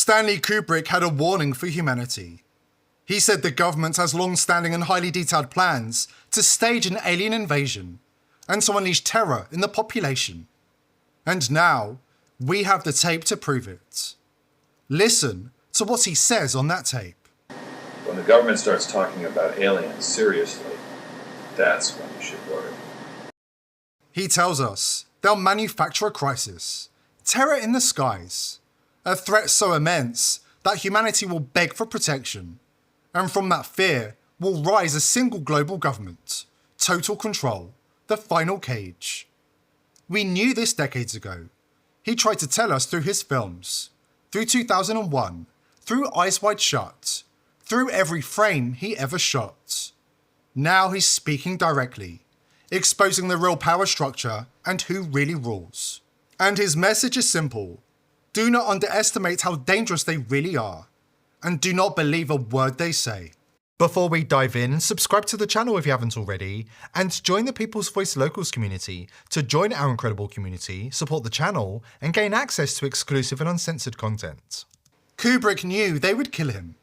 Stanley Kubrick had a warning for humanity. He said the government has long-standing and highly detailed plans to stage an alien invasion and to unleash terror in the population. And now, we have the tape to prove it. Listen to what he says on that tape. When the government starts talking about aliens seriously, that's when you should worry. He tells us they'll manufacture a crisis, terror in the skies, a threat so immense that humanity will beg for protection, and from that fear will rise a single global government, total control, the final cage. We knew this decades ago. He tried to tell us through his films, through 2001, through Eyes Wide Shut, through every frame he ever shot. Now he's speaking directly, exposing the real power structure and who really rules. And his message is simple. Do not underestimate how dangerous they really are, and do not believe a word they say. Before we dive in, subscribe to the channel if you haven't already, and join the People's Voice Locals community to join our incredible community, support the channel, and gain access to exclusive and uncensored content. Kubrick knew they would kill him,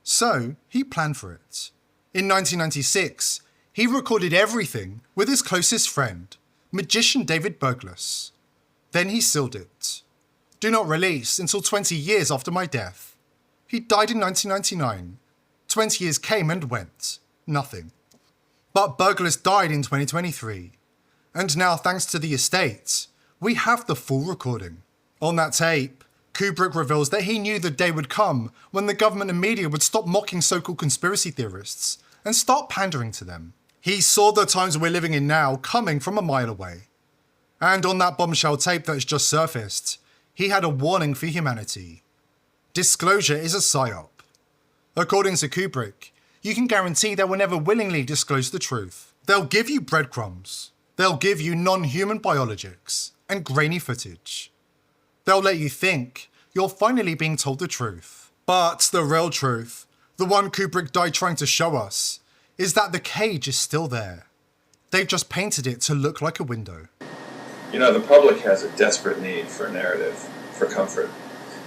so he planned for it. In 1996, he recorded everything with his closest friend, magician David Berglas. Then he sealed it. Do not release until 20 years after my death. He died in 1999. 20 years came and went. Nothing. But Berglas died in 2023. And now, thanks to the estate, we have the full recording. On that tape, Kubrick reveals that he knew the day would come when the government and media would stop mocking so-called conspiracy theorists and start pandering to them. He saw the times we're living in now coming from a mile away. And on that bombshell tape that has just surfaced, he had a warning for humanity. Disclosure is a psyop. According to Kubrick, you can guarantee they will never willingly disclose the truth. They'll give you breadcrumbs. They'll give you non-human biologics and grainy footage. They'll let you think you're finally being told the truth. But the real truth, the one Kubrick died trying to show us, is that the cage is still there. They've just painted it to look like a window. You know, the public has a desperate need for a narrative, for comfort.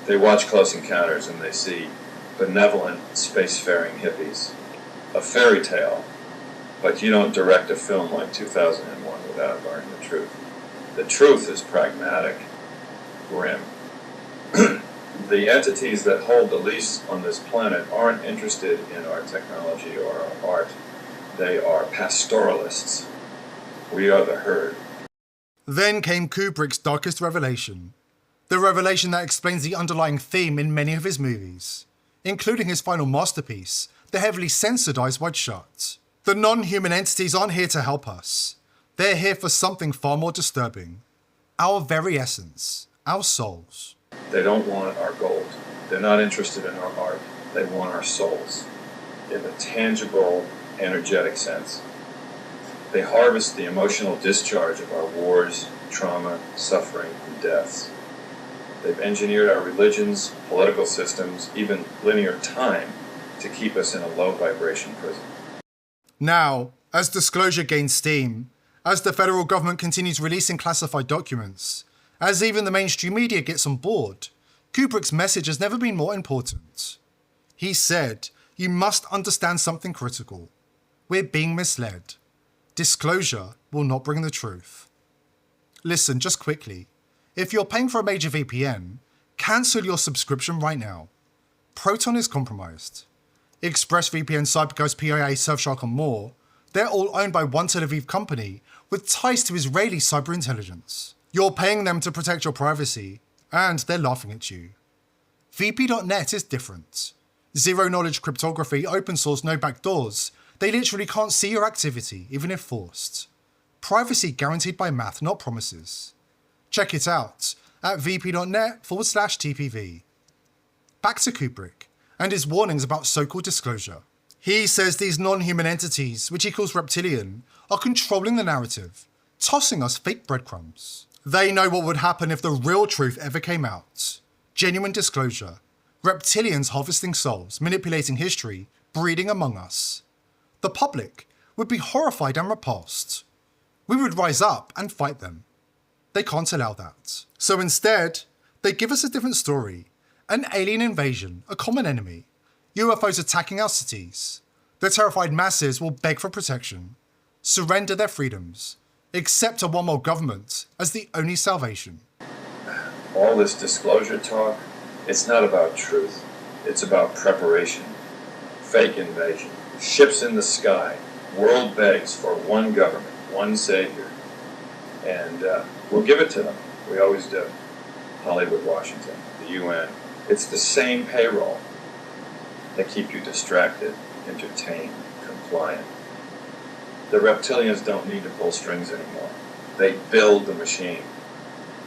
They watch Close Encounters and they see benevolent, spacefaring hippies. A fairy tale, but you don't direct a film like 2001 without learning the truth. The truth is pragmatic, grim. The entities that hold the leash on this planet aren't interested in our technology or our art. They are pastoralists. We are the herd. Then came Kubrick's darkest revelation. The revelation that explains the underlying theme in many of his movies, including his final masterpiece, the heavily censored Eyes Wide Shut. The non-human entities aren't here to help us. They're here for something far more disturbing. Our very essence, our souls. They don't want our gold. They're not interested in our art. They want our souls, in a tangible, energetic sense. They harvest the emotional discharge of our wars, trauma, suffering, and deaths. They've engineered our religions, political systems, even linear time to keep us in a low-vibration prison. Now, as disclosure gains steam, as the federal government continues releasing classified documents, as even the mainstream media gets on board, Kubrick's message has never been more important. He said, you must understand something critical. We're being misled. Disclosure will not bring the truth. Listen, just quickly. If you're paying for a major VPN, cancel your subscription right now. Proton is compromised. ExpressVPN, CyberGhost, PIA, Surfshark and more, they're all owned by one Tel Aviv company with ties to Israeli cyber intelligence. You're paying them to protect your privacy, and they're laughing at you. VP.net is different. Zero-knowledge cryptography, open source, no backdoors. They literally can't see your activity, even if forced. Privacy guaranteed by math, not promises. Check it out at vp.net/TPV. Back to Kubrick and his warnings about so-called disclosure. He says these non-human entities, which he calls reptilian, are controlling the narrative, tossing us fake breadcrumbs. They know what would happen if the real truth ever came out. Genuine disclosure. Reptilians harvesting souls, manipulating history, breeding among us. The public would be horrified and repulsed. We would rise up and fight them. They can't allow that. So instead, they give us a different story An alien invasion, a common enemy. UFOs attacking our cities. The terrified masses will beg for protection, surrender their freedoms, accept a one-world government as the only salvation. All this disclosure talk, it's not about truth. It's about preparation. Fake invasion. Ships in the sky. World begs for one government, one savior. And we'll give it to them. We always do. Hollywood, Washington, the UN. It's the same payroll. They keep you distracted, entertained, compliant. The reptilians don't need to pull strings anymore. They build the machine.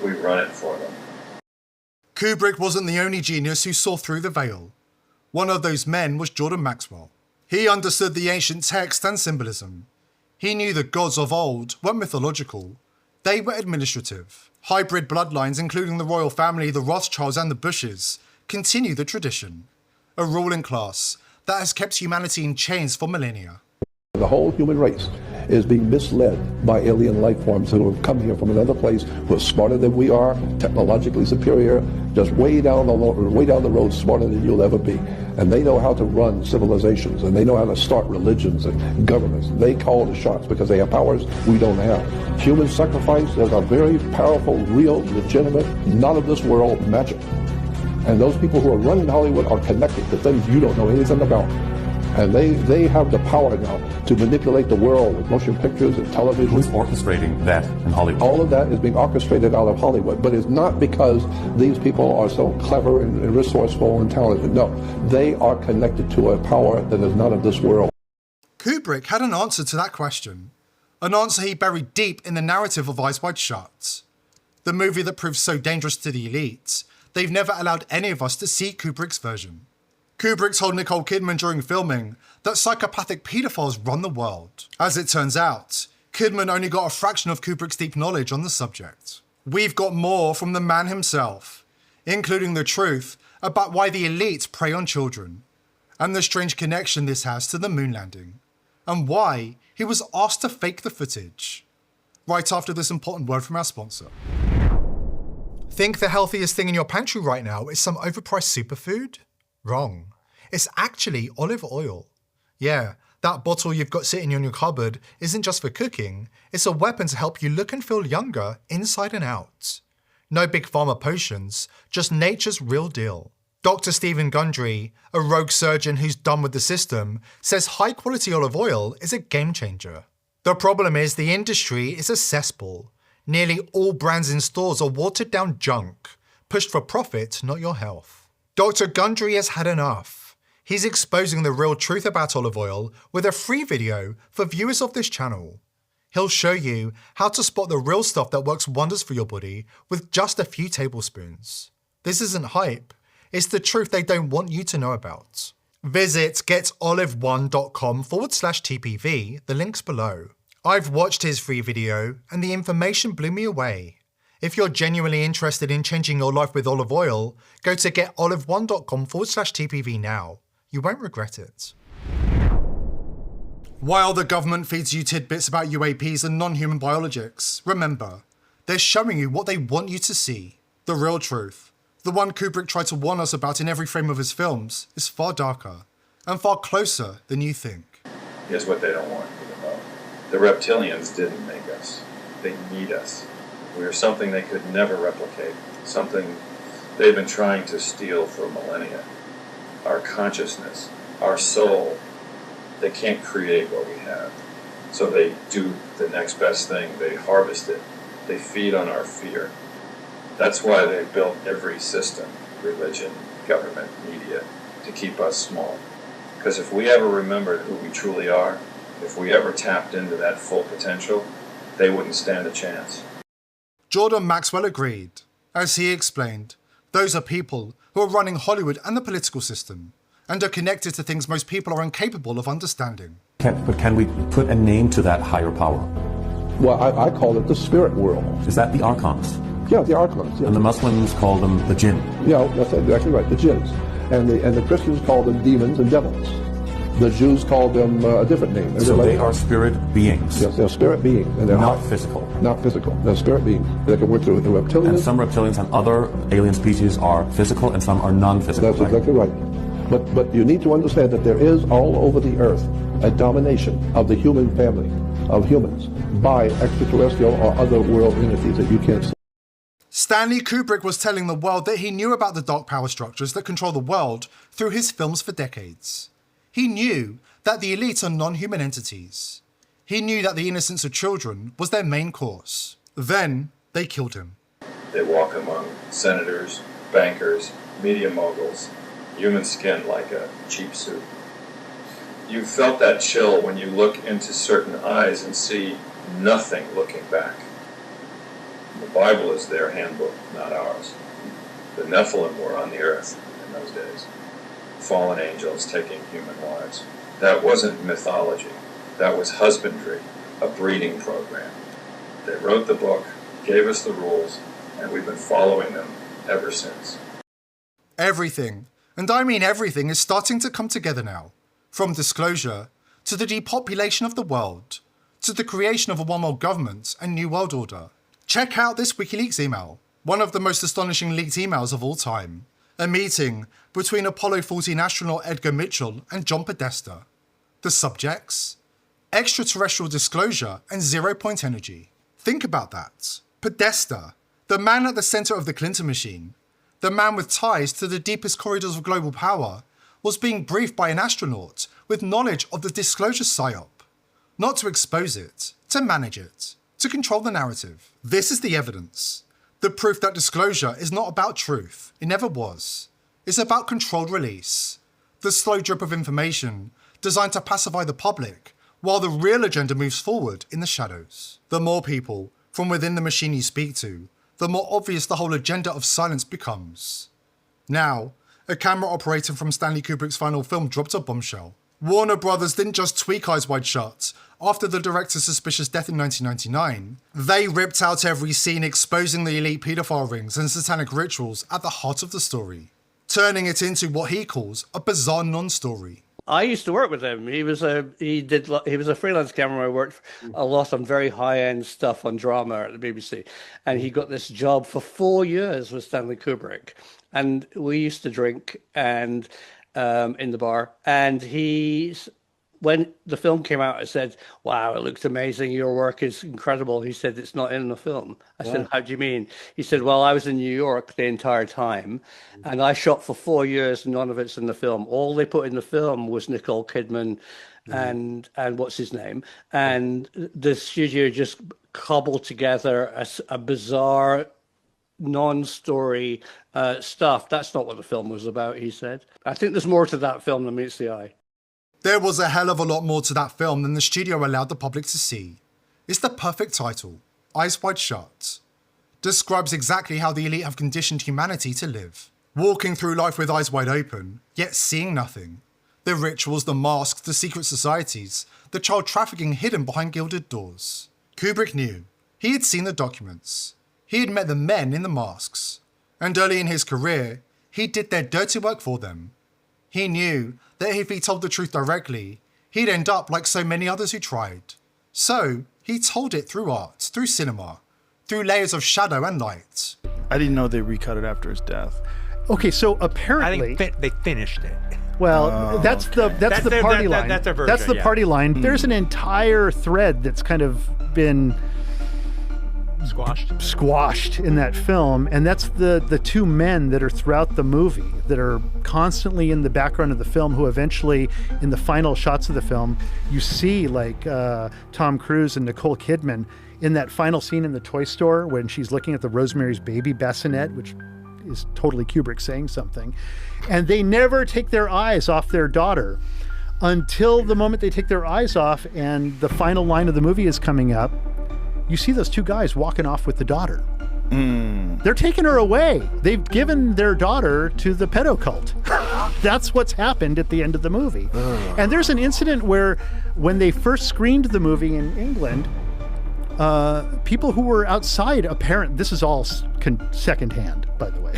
We run it for them. Kubrick wasn't the only genius who saw through the veil. One of those men was Jordan Maxwell. He understood the ancient text and symbolism. He knew the gods of old weren't mythological. They were administrative. Hybrid bloodlines, including the royal family, the Rothschilds and the Bushes, continue the tradition. A ruling class that has kept humanity in chains for millennia. The whole human race is being misled by alien life forms who have come here from another place, who are smarter than we are, technologically superior, just way down the road, smarter than you'll ever be. And they know how to run civilizations, and they know how to start religions and governments. They call the shots because they have powers we don't have. Human sacrifice is a very powerful, real, legitimate, not of this world magic. And those people who are running Hollywood are connected to things you don't know anything about. And they have the power now to manipulate the world with motion pictures and television. Who's orchestrating that in Hollywood? All of that is being orchestrated out of Hollywood. But it's not because these people are so clever and resourceful and talented. No, they are connected to a power that is not of this world. Kubrick had an answer to that question. An answer he buried deep in the narrative of Eyes Wide Shut. The movie that proved so dangerous to the elite, they've never allowed any of us to see Kubrick's version. Kubrick told Nicole Kidman during filming that psychopathic paedophiles run the world. As it turns out, Kidman only got a fraction of Kubrick's deep knowledge on the subject. We've got more from the man himself, including the truth about why the elite prey on children, and the strange connection this has to the moon landing, and why he was asked to fake the footage. Right after this important word from our sponsor. Think the healthiest thing in your pantry right now is some overpriced superfood? Wrong. It's actually olive oil. Yeah, that bottle you've got sitting in your cupboard isn't just for cooking, it's a weapon to help you look and feel younger inside and out. No big pharma potions, just nature's real deal. Dr. Stephen Gundry, a rogue surgeon who's done with the system, says high quality olive oil is a game changer. The problem is the industry is a cesspool. Nearly all brands in stores are watered down junk, pushed for profit, not your health. Dr. Gundry has had enough. He's exposing the real truth about olive oil with a free video for viewers of this channel. He'll show you how to spot the real stuff that works wonders for your body with just a few tablespoons. This isn't hype, it's the truth they don't want you to know about. Visit getolive1.com/TPV, the link's below. I've watched his free video and the information blew me away. If you're genuinely interested in changing your life with olive oil, go to getolive1.com/TPV now. You won't regret it. While the government feeds you tidbits about UAPs and non-human biologics, remember, they're showing you what they want you to see. The real truth, the one Kubrick tried to warn us about in every frame of his films, is far darker and far closer than you think. Here's what they don't want you to know. The reptilians didn't make us. They need us. We are something they could never replicate, something they've been trying to steal for millennia. Our consciousness, our soul, they can't create what we have. So they do the next best thing, they harvest it, they feed on our fear. That's why they built every system, religion, government, media, to keep us small. Because if we ever remembered who we truly are, if we ever tapped into that full potential, they wouldn't stand a chance. Jordan Maxwell agreed. As he explained, those are people who are running Hollywood and the political system, and are connected to things most people are incapable of understanding. But can we put a name to that higher power? Well, I call it the spirit world. Is that the archons? Yeah, the archons. Yeah. And the Muslims call them the jinn? Yeah, that's exactly right, the jinns. And the Christians call them demons and devils. The Jews called them a different name. So they are spirit beings. Yes, they're spirit beings. And they're not physical. Not physical. They're spirit beings. They can work through the reptilians. And some reptilians and other alien species are physical and some are non-physical. That's exactly right. But you need to understand that there is all over the earth a domination of the human family, of humans, by extraterrestrial or other world entities that you can't see. Stanley Kubrick was telling the world that he knew about the dark power structures that control the world through his films for decades. He knew that the elite are non-human entities. He knew that the innocence of children was their main course. Then they killed him. They walk among senators, bankers, media moguls, human skin like a cheap suit. You felt that chill when you look into certain eyes and see nothing looking back. The Bible is their handbook, not ours. The Nephilim were on the earth in those days. Fallen angels taking human wives. That wasn't mythology. That was husbandry, a breeding program. They wrote the book, gave us the rules, and we've been following them ever since. Everything, and I mean everything, is starting to come together now. From disclosure, to the depopulation of the world, to the creation of a one-world government and new world order. Check out this WikiLeaks email, one of the most astonishing leaked emails of all time. A meeting between Apollo 14 astronaut Edgar Mitchell and John Podesta. The subjects? Extraterrestrial disclosure and zero-point energy. Think about that. Podesta, the man at the center of the Clinton machine, the man with ties to the deepest corridors of global power, was being briefed by an astronaut with knowledge of the disclosure psyop. Not to expose it, to manage it, to control the narrative. This is the evidence. The proof that disclosure is not about truth. It never was. It's about controlled release. The slow drip of information designed to pacify the public while the real agenda moves forward in the shadows. The more people from within the machine you speak to, the more obvious the whole agenda of silence becomes. Now, a camera operator from Stanley Kubrick's final film dropped a bombshell. Warner Brothers didn't just tweak Eyes Wide Shut after the director's suspicious death in 1999. They ripped out every scene exposing the elite paedophile rings and satanic rituals at the heart of the story, turning it into what he calls a bizarre non-story. I used to work with him. He was a freelance cameraman. I worked a lot on very high-end stuff on drama at the BBC, and he got this job for 4 years with Stanley Kubrick. And we used to drink and in the bar. And when the film came out, I said, "Wow, it looks amazing. Your work is incredible." He said, "It's not in the film." I said, "How do you mean?" He said, "Well, I was in New York the entire time, and I shot for 4 years. None of it's in the film. All they put in the film was Nicole Kidman and what's his name, and the studio just cobbled together a bizarre." Non-story stuff. That's not what the film was about, he said. I think there's more to that film than meets the eye. There was a hell of a lot more to that film than the studio allowed the public to see. It's the perfect title, Eyes Wide Shut. Describes exactly how the elite have conditioned humanity to live. Walking through life with eyes wide open, yet seeing nothing. The rituals, the masks, the secret societies, the child trafficking hidden behind gilded doors. Kubrick knew. He had seen the documents. He had met the men in the masks, and early in his career, he did their dirty work for them. He knew that if he told the truth directly, he'd end up like so many others who tried. So, he told it through art, through cinema, through layers of shadow and light. I didn't know they recut it after his death. Okay, so apparently... I think they finished it. Well, that's the party line. That's their version, That's the party line. There's an entire thread that's kind of been... squashed in that film, and that's the two men that are throughout the movie that are constantly in the background of the film, who eventually in the final shots of the film you see, like Tom Cruise and Nicole Kidman in that final scene in the toy store when she's looking at the Rosemary's Baby bassinet, which is totally Kubrick saying something, and they never take their eyes off their daughter until the moment they take their eyes off and the final line of the movie is coming up. You see those two guys walking off with the daughter. They're taking her away. They've given their daughter to the pedo cult. That's what's happened at the end of the movie. And there's an incident where when they first screened the movie in England, people who were outside, this is all secondhand, by the way.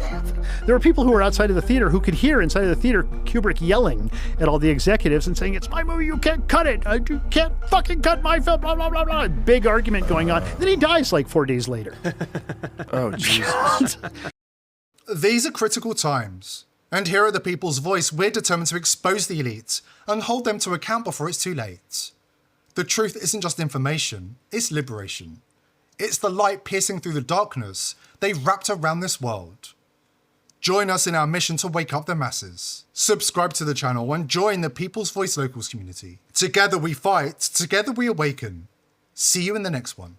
There were people who were outside of the theater who could hear inside of the theater Kubrick yelling at all the executives and saying, "It's my movie, you can't cut it. You can't fucking cut my film, blah, blah, blah, blah." Big argument going on. Then he dies like 4 days later. Oh, Jesus. These are critical times, and here at The People's Voice, we're determined to expose the elite and hold them to account before it's too late. The truth isn't just information, it's liberation. It's the light piercing through the darkness they've wrapped around this world. Join us in our mission to wake up the masses. Subscribe to the channel and join the People's Voice Locals community. Together we fight, together we awaken. See you in the next one.